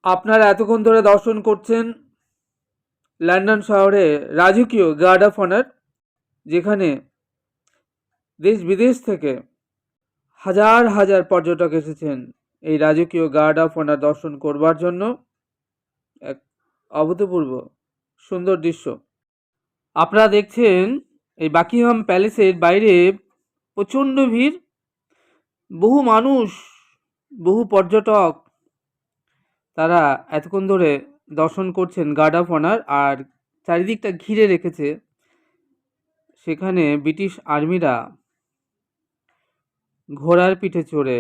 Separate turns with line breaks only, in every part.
আপনারা এতক্ষণ ধরে দর্শন করছেন লন্ডন শহরে রাজকীয় গার্ড অফ অনার, যেখানে দেশ বিদেশ থেকে হাজার হাজার পর্যটক এসেছেন এই রাজকীয় গার্ড অফ অনার দর্শন করবার জন্য। এক অভূতপূর্ব সুন্দর দৃশ্য আপনারা দেখছেন। এই বাকিংহাম প্যালেসের বাইরে প্রচণ্ড ভিড়, বহু মানুষ, বহু পর্যটক, তারা এতক্ষণ ধরে দর্শন করছেন গার্ড অফ অনার। আর চারিদিকটা ঘিরে রেখেছে, সেখানে ব্রিটিশ আর্মিরা ঘোড়ার পিঠে চড়ে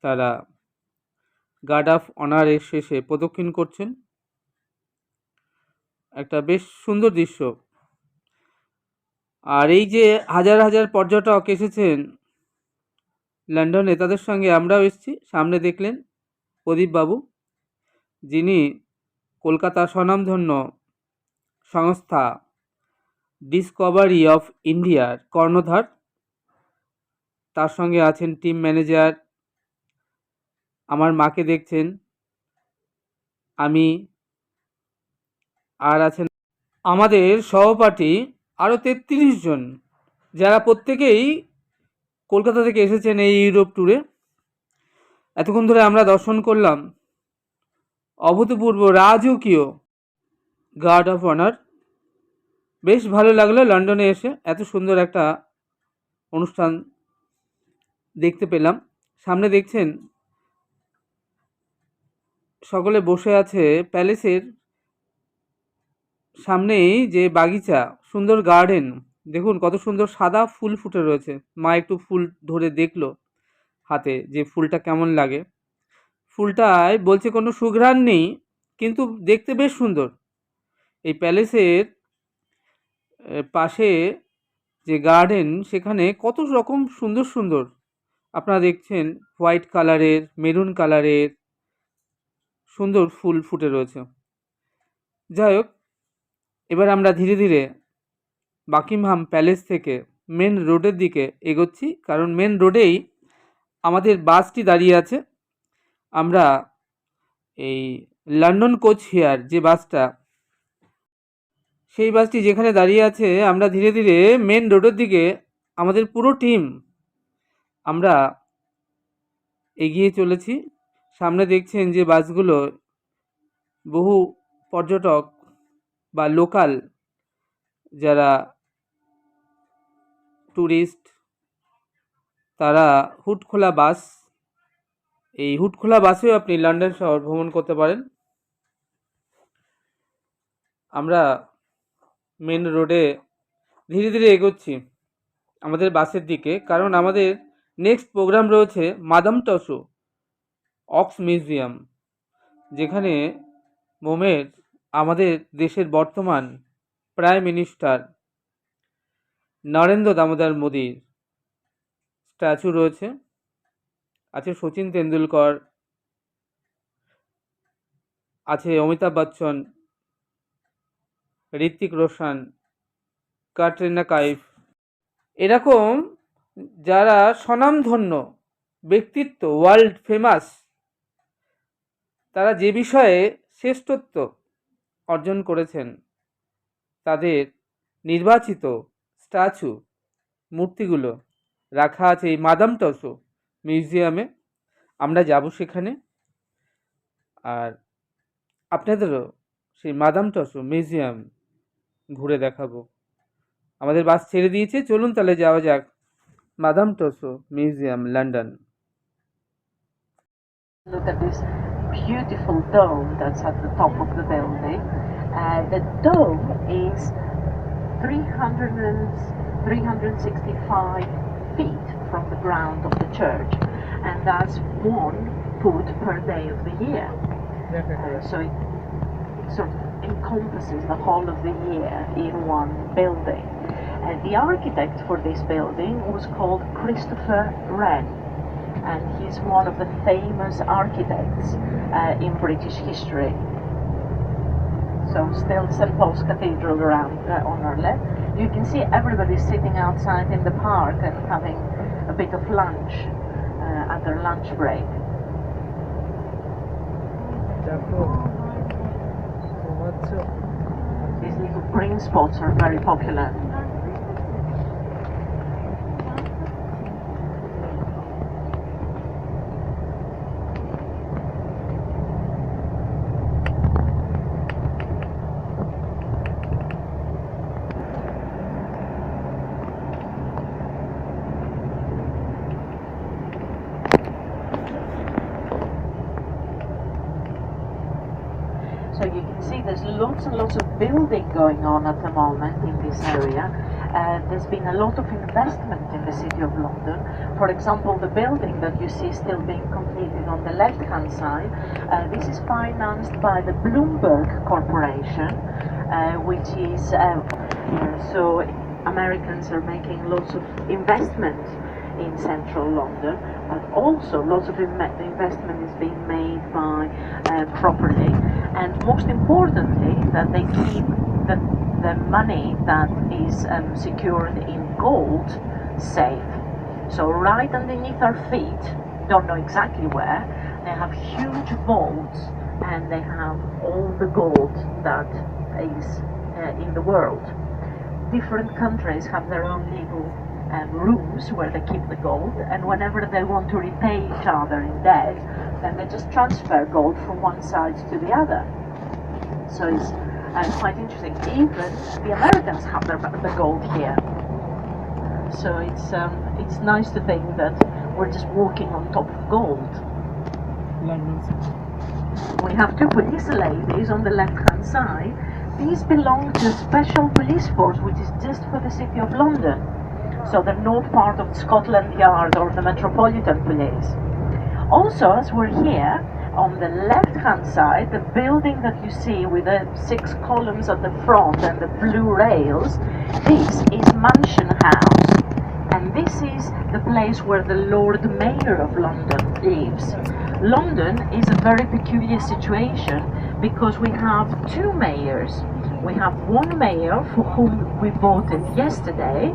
তারা গার্ড অফ অনারের শেষে প্রদক্ষিণ করছেন। একটা বেশ সুন্দর দৃশ্য। আর এই যে হাজার হাজার পর্যটক এসেছেন লন্ডনে, তাদের সঙ্গে আমরাও এসেছি। সামনে দেখলেন প্রদীপ বাবু, যিনি কলকাতা স্বনামধন্য সংস্থা ডিসকভারি অফ ইন্ডিয়ার কর্ণধার। তার সঙ্গে আছেন টিম ম্যানেজার, আমার মাকে দেখছেন, আমি, আর আছেন আমাদের সহপাঠী আরও ৩৩ জন, যারা প্রত্যেকেই কলকাতা থেকে এসেছেন এই ইউরোপ ট্যুরে। এতক্ষণ ধরে আমরা দর্শন করলাম অভূতপূর্ব রাজকীয় গার্ড অফ অনার। বেশ ভালো লাগলো লন্ডনে এসে, এত সুন্দর একটা অনুষ্ঠান দেখতে পেলাম। সামনে দেখছেন সকলে বসে আছে প্যালেসের সামনেই যে বাগিচা, সুন্দর গার্ডেন, দেখুন কত সুন্দর সাদা ফুল ফুটে রয়েছে। মা একটু ফুল ধরে দেখলো হাতে, যে ফুলটা কেমন লাগে। ফুলটায় বলছে কোনো সুঘ্রাণ নেই, কিন্তু দেখতে বেশ সুন্দর। এই প্যালেসের পাশে যে গার্ডেন, সেখানে কত রকম সুন্দর সুন্দর আপনারা দেখছেন, হোয়াইট কালারের, মেরুন কালারের সুন্দর ফুল ফুটে রয়েছে। যাই হোক, এবার আমরা ধীরে ধীরে বাকিংহাম প্যালেস থেকে মেন রোডের দিকে এগোচ্ছি, কারণ মেন রোডেই আমাদের বাসটি দাঁড়িয়ে আছে। আমরা এই লন্ডন কোচ হেয়ার যে বাসটা, সেই বাসটি যেখানে দাঁড়িয়ে আছে, আমরা ধীরে ধীরে মেন রোডের দিকে আমাদের পুরো টিম আমরা এগিয়ে চলেছি। সামনে দেখছেন যে বাসগুলো বহু পর্যটক বা লোকাল যারা ট্যুরিস্ট, তারা হুডখোলা বাস, এই হুডখোলা বাসেও আপনি লন্ডন শহর ভ্রমণ করতে পারেন। আমরা মেন রোডে ধীরে ধীরে এগোচ্ছি আমাদের বাসের দিকে, কারণ আমাদের নেক্সট প্রোগ্রাম রয়েছে মাদাম টসো অক্স মিউজিয়াম, যেখানে মোমের আমাদের দেশের বর্তমান প্রাইম মিনিস্টার নরেন্দ্র দামোদর মোদির স্ট্যাচু রয়েছে। আছে সচিন তেন্ডুলকর, আছে অমিতাভ বচ্চন, ঋত্বিক রোশন, ক্যাটরিনা কাইফ, এরকম যারা স্বনামধন্য ব্যক্তিত্ব, ওয়ার্ল্ড ফেমাস, তারা যে বিষয়ে শ্রেষ্ঠত্ব অর্জন করেছেন, তাদের নির্বাচিত স্ট্যাচু, মূর্তিগুলো রাখা আছে এই মাদাম টসো মিউজিয়ামে। আমরা যাব সেখানে, আর আপনাদেরও সেই মাদাম টসো মিউজিয়াম ঘুরে দেখাবো। আমাদের বাস ছেড়ে দিয়েছে, চলুন তাহলে যাওয়া যাক Madame Tussauds museum, London.
Look at this beautiful dome that's at the top of the building. The dome is 365 feet from the ground of the church, and that's 1 foot per day of the year. So it sort of encompasses the whole of the year in one building. The architect for this building was called Christopher Wren, and he's one of the famous architects in British history. So still St. Paul's Cathedral around on our left. You can see everybody sitting outside in the park and having a bit of lunch at their lunch break. These little green spots are very popular. So you can see there's lots and lots of building going on at the moment in this area. There's been a lot of investment in the City of London. For example, the building that you see still being completed on the left-hand side, this is financed by the Bloomberg Corporation, which is, so Americans are making lots of investment in central London, but also lots of investment is being made by property, and most importantly that they keep the money that is secured in gold safe. So right underneath our feet, don't know exactly where, they have huge vaults and they have all the gold that is in the world. Different countries have their own little rooms where they keep the gold, and whenever they want to repay each other in debt, then they just transfer gold from one side to the other. So it's quite interesting. Even the Americans have the gold here. So it's nice to think that we're just walking on top of gold. We have two police ladies on the left-hand side. These belong to a special police force which is just for the City of London. So they're not part of Scotland Yard or the Metropolitan Police. Also, as we're here, on the left-hand side, the building that you see with the 6 columns at the front and the blue rails, this is Mansion House. And this is the place where the Lord Mayor of London lives. London is a very peculiar situation because we have 2 mayors. We have one mayor for whom we voted yesterday,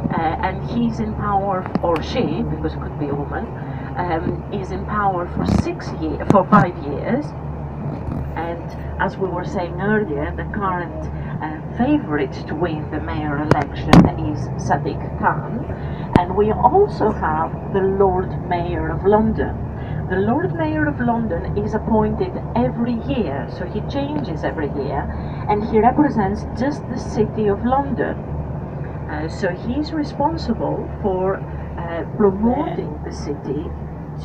and he's in power, or she, because it could be a woman, is in power for 5 years. And as we were saying earlier, the current favorite to win the mayor election is Sadiq Khan. And we also have the Lord Mayor of London. The Lord Mayor of London is appointed every year, so he changes every year, and he represents just the City of London. So he's responsible for promoting the city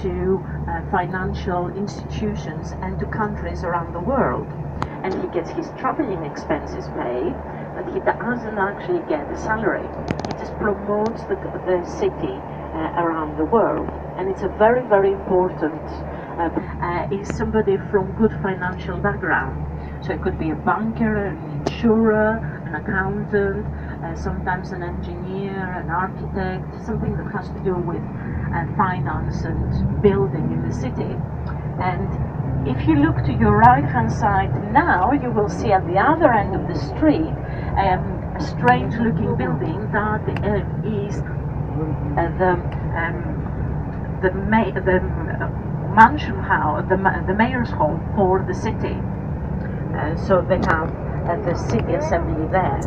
to financial institutions and to countries around the world. And he gets his traveling expenses paid, but he doesn't actually get a salary. He just promotes the city around the world. And it's a very, very important, is somebody from good financial background. So it could be a banker, an insurer, an accountant, sometimes an engineer, an architect, something that has to do with finance and building in the city. And if you look to your right hand side now, you will see at the other end of the street a strange looking building that is the mansion house, the mayor's home for the city. So they have the city assembly there.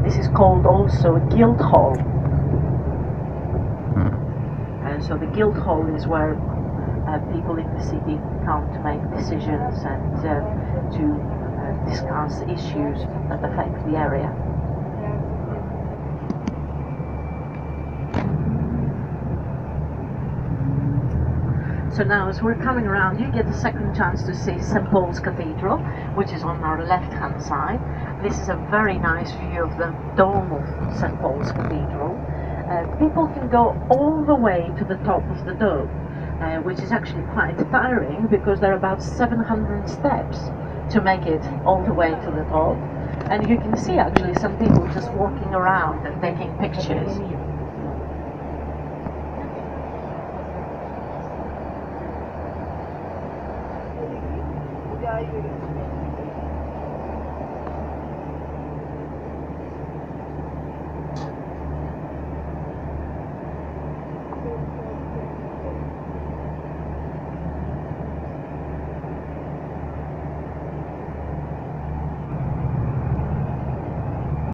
This is called also Guildhall. So the Guildhall is where people in the city come to make decisions and to discuss issues that affect the area. So now as we're coming around, you get a second chance to see St. Paul's Cathedral, which is on our left-hand side. This is a very nice view of the dome of St. Paul's Cathedral. People can go all the way to the top of the dome, which is actually quite tiring because there are about 700 steps to make it all the way to the top. And you can see actually some people just walking around and taking pictures.